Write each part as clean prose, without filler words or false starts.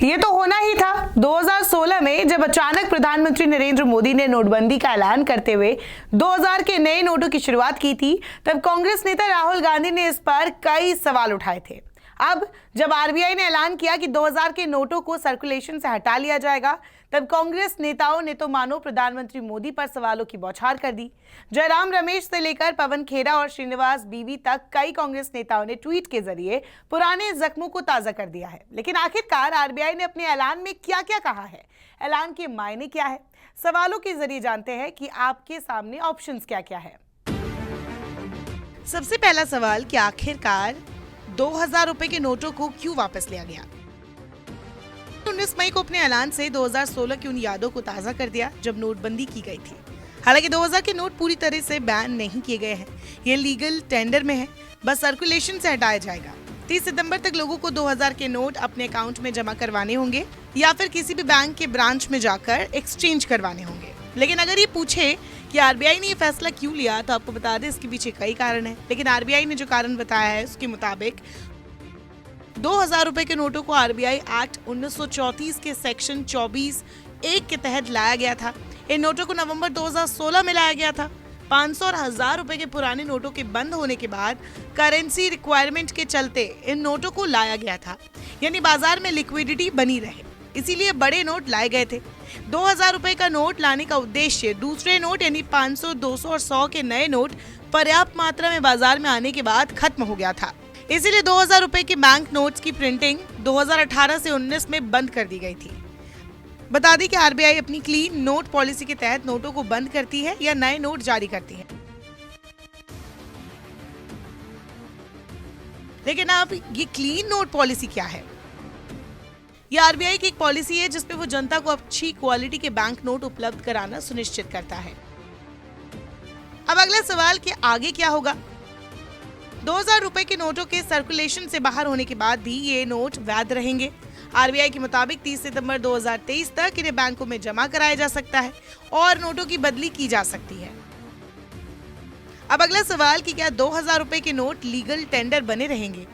ये तो होना ही था। 2016 में जब अचानक प्रधानमंत्री नरेंद्र मोदी ने नोटबंदी का ऐलान करते हुए 2000 के नए नोटों की शुरुआत की थी, तब कांग्रेस नेता राहुल गांधी ने इस पर कई सवाल उठाए थे। अब जब आरबीआई ने ऐलान किया कि 2000 के नोटों को सर्कुलेशन से हटा लिया जाएगा, तब कांग्रेस नेताओं ने तो मानो प्रधानमंत्री मोदी पर सवालों की बौछार कर दी। जयराम रमेश से लेकर पवन खेड़ा और श्रीनिवास बीवी तक कई कांग्रेस नेताओं ने ट्वीट के जरिए पुराने जख्मों को ताजा कर दिया है। लेकिन आखिरकार आरबीआई ने अपने ऐलान में क्या क्या कहा है, ऐलान के मायने क्या है, सवालों के जरिए जानते हैं कि आपके सामने ऑप्शंस क्या क्या है। सबसे पहला सवाल कि आखिरकार 2000 रुपए के नोटों को क्यों वापस लिया गया। 19 मई को अपने ऐलान से 2016 की उन यादों को ताजा कर दिया जब नोटबंदी की गई थी। हालांकि 2000 के नोट पूरी तरह से बैन नहीं किए गए हैं, ये लीगल टेंडर में है, बस सर्कुलेशन से हटाया जाएगा। 30 सितंबर तक लोगों को 2000 के नोट अपने अकाउंट में जमा करवाने होंगे या फिर किसी भी बैंक के ब्रांच में जाकर एक्सचेंज करवाने होंगे। लेकिन अगर ये पूछे कि आरबीआई ने ये फैसला क्यों लिया, तो आपको बता दें इसके पीछे कई कारण हैं। लेकिन आरबीआई ने जो कारण बताया है उसके मुताबिक 2000 रुपए के नोटों को आरबीआई एक्ट 1934 के सेक्शन 24(1) के तहत लाया गया था। इन नोटों को नवंबर 2016 में लाया गया था। 500 और 1000 रुपए के पुराने नोटों के बंद होने के बाद करेंसी रिक्वायरमेंट के चलते इन नोटों को लाया गया था, यानी बाजार में लिक्विडिटी बनी रहे, इसीलिए बड़े नोट लाए गए थे। 2000 रुपए का नोट लाने का उद्देश्य दूसरे नोट यानी 500, 200 और 100 के नए नोट पर्याप्त मात्रा में बाजार में आने के बाद खत्म हो गया था। इसीलिए 2000 रुपए के बैंक नोट्स की प्रिंटिंग 2018 से 19 में बंद कर दी गई थी। बता दें कि आरबीआई अपनी क्लीन नोट पॉलिसी के तहत नोटों को बंद करती है या नए नोट जारी करती है। लेकिन अब ये क्लीन नोट पॉलिसी क्या है? ये आरबीआई की एक पॉलिसी है जिसपे वो जनता को अच्छी क्वालिटी के बैंक नोट उपलब्ध कराना सुनिश्चित करता है। अब अगला सवाल कि आगे क्या होगा। 2000 रुपए के नोटों के सर्कुलेशन से बाहर होने के बाद भी ये नोट वैध रहेंगे। आरबीआई के मुताबिक 30 सितंबर 2023 तक इन्हें बैंकों में जमा कराया जा सकता है और नोटों की बदली की जा सकती है। अब अगला सवाल कि क्या 2000 रुपए के नोट लीगल टेंडर बने रहेंगे।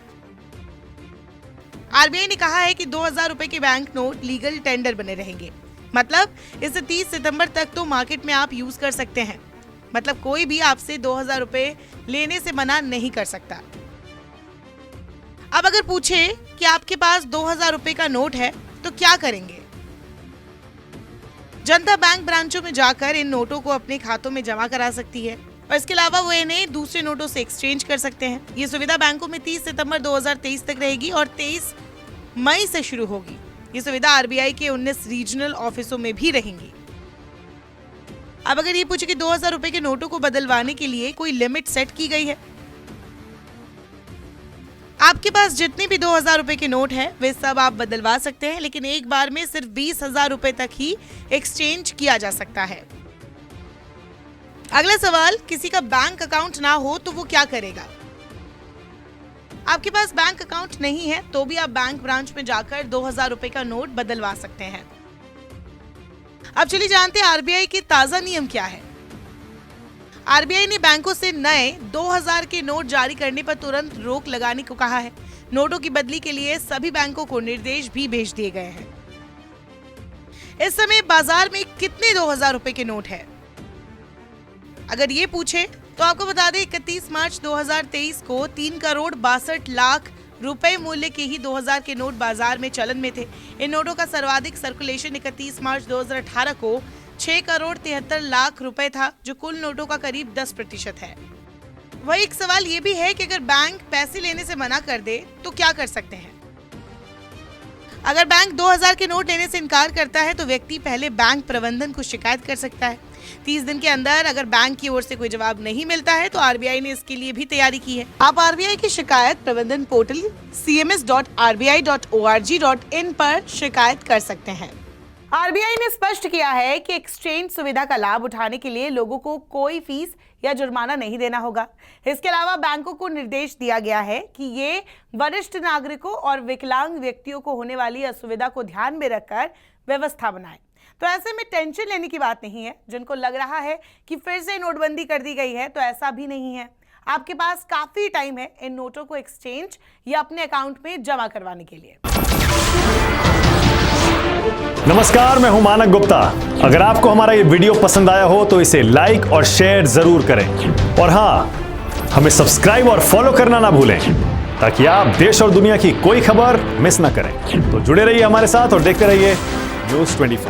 आरबीआई ने कहा है कि 2000 रुपए के बैंक नोट लीगल टेंडर बने रहेंगे, मतलब इसे 30 सितंबर तक तो मार्केट में आप यूज कर सकते हैं। मतलब कोई भी आपसे 2000 रुपए लेने से मना नहीं कर सकता। अब अगर पूछे कि आपके पास 2000 रुपए का नोट है तो क्या करेंगे? जनता बैंक ब्रांचों में जाकर इन नोटों को अपने खातों में जमा करा सकती है और इसके अलावा वो इन्हें दूसरे नोटों से एक्सचेंज कर सकते हैं। ये सुविधा बैंकों में 30 सितंबर 2023 तक रहेगी और 23 मई से शुरू होगी। ये सुविधा आरबीआई के 19 रीजनल ऑफिसों में भी रहेंगी। अब अगर ये पूछे कि 2000 रुपए के नोटों को बदलवाने के लिए कोई लिमिट सेट की गई है। आपके पास जितने भी 2000 रुपए के नोट हैं वे सब आप बदलवा सकते हैं, लेकिन एक बार में सिर्फ 20,000 रुपए तक ही एक्सचेंज किया जा सकता है। अगला सवाल, किसी का बैंक अकाउंट ना हो तो वो क्या करेगा? आपके पास बैंक अकाउंट नहीं है तो भी आप बैंक ब्रांच में जाकर 2000 रुपए का नोट बदलवा सकते हैं। अब चलिए जानते हैं आरबीआई के ताजा नियम क्या है। आरबीआई ने बैंकों से नए 2000 के नोट जारी करने पर तुरंत रोक लगाने को कहा है। नोटों की बदली के लिए सभी बैंकों को निर्देश भी भेज दिए गए हैं। इस समय बाजार में कितने 2000 रुपए के नोट हैं? अगर ये पूछे तो आपको बता दें 31 मार्च 2023 को 3,62,00,000 रुपए मूल्य के ही 2000 के नोट बाजार में चलन में थे। इन नोटों का सर्वाधिक सर्कुलेशन 31 मार्च 2018 को 6,73,00,000 रुपए था, जो कुल नोटों का करीब 10% है। वही एक सवाल ये भी है कि अगर बैंक पैसे लेने से मना कर दे तो क्या कर सकते हैं? अगर बैंक 2000 के नोट लेने से इनकार करता है तो व्यक्ति पहले बैंक प्रबंधन को शिकायत कर सकता है। 30 दिन के अंदर अगर बैंक की ओर से कोई जवाब नहीं मिलता है तो आरबीआई ने इसके लिए भी तैयारी की है। आप आरबीआई की शिकायत प्रबंधन पोर्टल cms.rbi.org.in पर शिकायत कर सकते हैं। आरबीआई ने स्पष्ट किया है कि एक्सचेंज सुविधा का लाभ उठाने के लिए लोगों को कोई फीस या जुर्माना नहीं देना होगा। इसके अलावा बैंकों को निर्देश दिया गया है कि ये वरिष्ठ नागरिकों और विकलांग व्यक्तियों को होने वाली असुविधा को ध्यान में रखकर व्यवस्था बनाएं। तो ऐसे में टेंशन लेने की बात नहीं है। जिनको लग रहा है कि फिर से नोटबंदी कर दी गई है, तो ऐसा भी नहीं है। आपके पास काफी टाइम है इन नोटों को एक्सचेंज या अपने अकाउंट में जमा करवाने के लिए। नमस्कार, मैं हूं मानक गुप्ता। अगर आपको हमारा ये वीडियो पसंद आया हो तो इसे लाइक और शेयर जरूर करें और हाँ, हमें सब्सक्राइब और फॉलो करना ना भूलें ताकि आप देश और दुनिया की कोई खबर मिस ना करें। तो जुड़े रहिए हमारे साथ और देखते रहिए News 24।